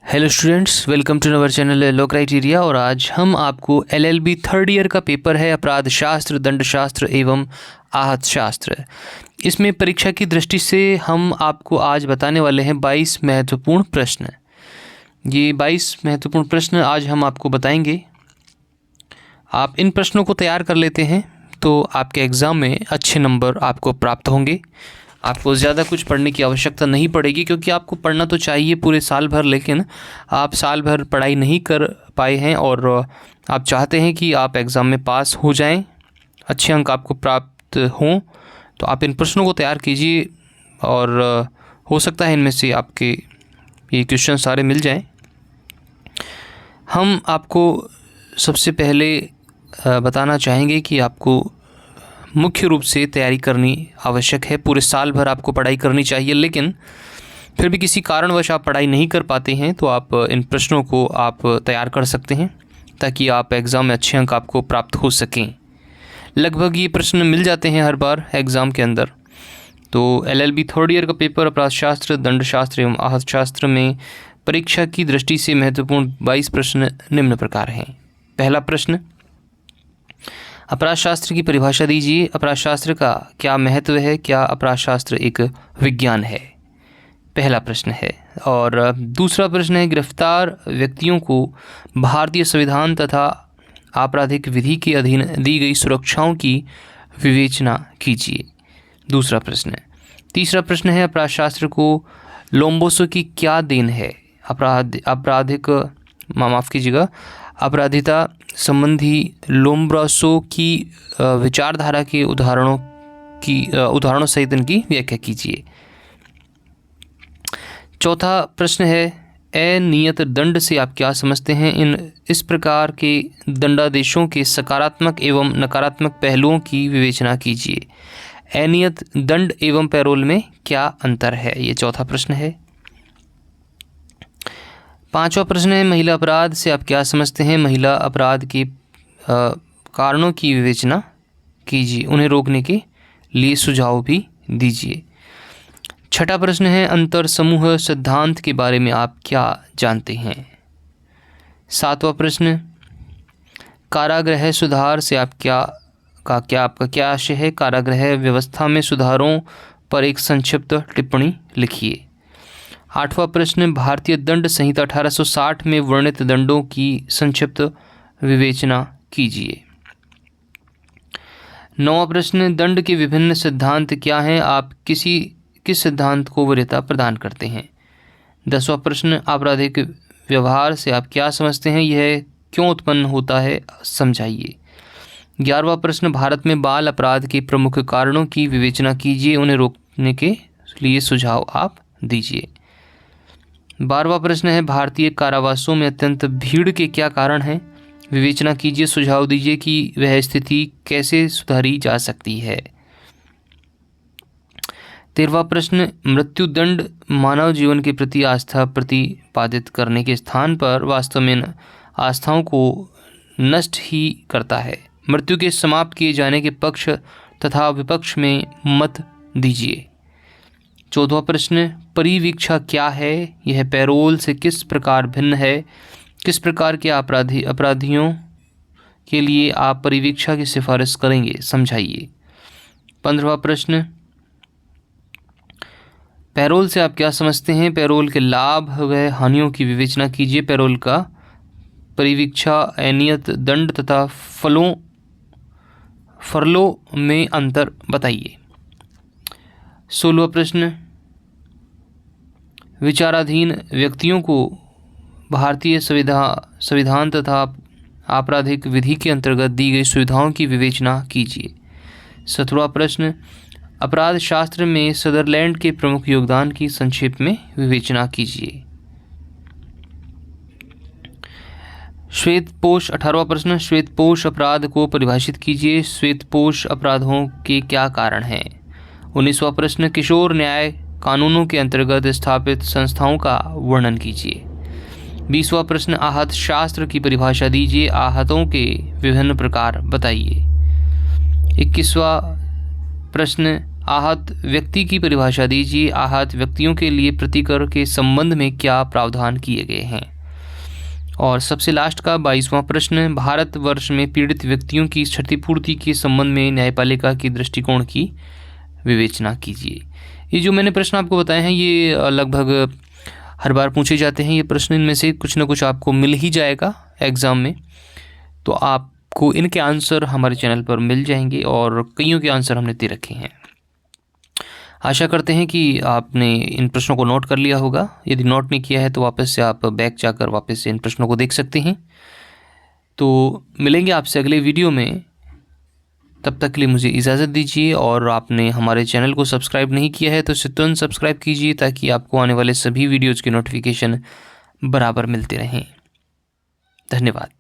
Hello students, welcome to our channel law criteria. और आज हम आपको एलएलबी थर्ड ईयर का पेपर है अपराध शास्त्र, दंड शास्त्र एवं आहत शास्त्र। इसमें परीक्षा की दृष्टि से हम आपको आज बताने वाले हैं 22 महत्वपूर्ण प्रश्न। ये 22 महत्वपूर्ण प्रश्न आज हम आपको बताएंगे। आप इन प्रश्नों को तैयार कर लेते हैं तो आपके एग्ज़ाम में अच्छे नंबर आपको प्राप्त होंगे। आपको ज़्यादा कुछ पढ़ने की आवश्यकता नहीं पड़ेगी, क्योंकि आपको पढ़ना तो चाहिए पूरे साल भर, लेकिन आप साल भर पढ़ाई नहीं कर पाए हैं और आप चाहते हैं कि आप एग्ज़ाम में पास हो जाएं, अच्छे अंक आपको प्राप्त हों। तो आप इन प्रश्नों को तैयार कीजिए और हो सकता है इनमें से आपके ये क्वेश्चन सारे मिल जाएं। हम आपको सबसे पहले बताना चाहेंगे कि आपको मुख्य रूप से तैयारी करनी आवश्यक है। पूरे साल भर आपको पढ़ाई करनी चाहिए, लेकिन फिर भी किसी कारणवश आप पढ़ाई नहीं कर पाते हैं तो आप इन प्रश्नों को आप तैयार कर सकते हैं ताकि आप एग्ज़ाम में अच्छे अंक आपको प्राप्त हो सकें। लगभग ये प्रश्न मिल जाते हैं हर बार एग्ज़ाम के अंदर। तो एलएलबी थर्ड ईयर का पेपर अपराध शास्त्र, दंड शास्त्र एवं आहत शास्त्र में परीक्षा की दृष्टि से महत्वपूर्ण 22 प्रश्न निम्न प्रकार हैं। पहला प्रश्न, अपराध शास्त्र की परिभाषा दीजिए। अपराध शास्त्र का क्या महत्व है? क्या अपराध शास्त्र एक विज्ञान है? पहला प्रश्न है। और दूसरा प्रश्न है, गिरफ्तार व्यक्तियों को भारतीय संविधान तथा आपराधिक विधि के अधीन दी गई सुरक्षाओं की विवेचना कीजिए। दूसरा प्रश्न है। तीसरा प्रश्न है, अपराध शास्त्र को लोम्बोसो की क्या देन है? अपराधिता संबंधी लोम्ब्रासो की विचारधारा के उदाहरणों सहित इनकी व्याख्या कीजिए। चौथा प्रश्न है, अनियत दंड से आप क्या समझते हैं? इस प्रकार के दंडादेशों के सकारात्मक एवं नकारात्मक पहलुओं की विवेचना कीजिए। अनियत दंड एवं पैरोल में क्या अंतर है? ये चौथा प्रश्न है। पांचवा प्रश्न है, महिला अपराध से आप क्या समझते हैं? महिला अपराध के कारणों की विवेचना कीजिए, उन्हें रोकने के लिए सुझाव भी दीजिए। छठा प्रश्न है, अंतर समूह सिद्धांत के बारे में आप क्या जानते हैं? सातवां प्रश्न, कारागृह सुधार से आपका क्या आशय है? कारागृह व्यवस्था में सुधारों पर एक संक्षिप्त टिप्पणी लिखिए। आठवां प्रश्न, भारतीय दंड संहिता 1860 में वर्णित दंडों की संक्षिप्त विवेचना कीजिए। नौवां प्रश्न, दंड के विभिन्न सिद्धांत क्या हैं? आप किस सिद्धांत को वरीयता प्रदान करते हैं? 10वां प्रश्न, आपराधिक व्यवहार से आप क्या समझते हैं? यह क्यों उत्पन्न होता है, समझाइए। 11वां प्रश्न, भारत में बाल अपराध के प्रमुख कारणों की विवेचना कीजिए, उन्हें रोकने के लिए सुझाव आप दीजिए। 12वां प्रश्न है, भारतीय कारावासों में अत्यंत भीड़ के क्या कारण हैं? विवेचना कीजिए, सुझाव दीजिए कि वह स्थिति कैसे सुधारी जा सकती है। 13वां प्रश्न, मृत्युदंड मानव जीवन के प्रति आस्था प्रतिपादित करने के स्थान पर वास्तव में आस्थाओं को नष्ट ही करता है। मृत्यु के समाप्त किए जाने के पक्ष तथा विपक्ष में मत दीजिए। 14वां प्रश्न, परिवीक्षा क्या है? यह पैरोल से किस प्रकार भिन्न है? किस प्रकार के अपराधियों के लिए आप परिवीक्षा की सिफारिश करेंगे, समझाइए। 15वां प्रश्न, पैरोल से आप क्या समझते हैं? पैरोल के लाभ व हानियों की विवेचना कीजिए। पैरोल का परिवीक्षा, अनियत दंड तथा फरलों में अंतर बताइए। 16वां प्रश्न, विचाराधीन व्यक्तियों को भारतीय संविधान तथा आपराधिक विधि के अंतर्गत दी गई सुविधाओं की विवेचना कीजिए। 17वां प्रश्न, अपराध शास्त्र में सदरलैंड के प्रमुख योगदान की संक्षेप में विवेचना कीजिए। श्वेतपोश 18वां प्रश्न, श्वेतपोश अपराध को परिभाषित कीजिए। श्वेतपोश अपराधों के क्या कारण हैं? 19वां प्रश्न, किशोर न्याय कानूनों के अंतर्गत स्थापित संस्थाओं का वर्णन कीजिए। 20वां प्रश्न, आहत शास्त्र की परिभाषा दीजिए। आहतों के विभिन्न प्रकार बताइए। 21वां प्रश्न, आहत व्यक्ति की परिभाषा दीजिए। आहत व्यक्तियों के लिए प्रतिकर के संबंध में क्या प्रावधान किए गए हैं। और सबसे लास्ट का 22वां प्रश्न, भारतवर्ष में पीड़ित व्यक्तियों की क्षतिपूर्ति के संबंध में न्यायपालिका के दृष्टिकोण की विवेचना कीजिए। ये जो मैंने प्रश्न आपको बताए हैं ये लगभग हर बार पूछे जाते हैं ये प्रश्न, इनमें से कुछ ना कुछ आपको मिल ही जाएगा एग्ज़ाम में, तो आपको इनके आंसर हमारे चैनल पर मिल जाएंगे और कईयों के आंसर हमने दे रखे हैं। आशा करते हैं कि आपने इन प्रश्नों को नोट कर लिया होगा। यदि नोट नहीं किया है तो वापस से आप बैक जाकर वापस से इन प्रश्नों को देख सकते हैं। तो मिलेंगे आपसे अगले वीडियो में, तब तक के लिए मुझे इजाज़त दीजिए। और आपने हमारे चैनल को सब्सक्राइब नहीं किया है तो इसे तुरंत सब्सक्राइब कीजिए ताकि आपको आने वाले सभी वीडियोज़ के नोटिफिकेशन बराबर मिलते रहें। धन्यवाद।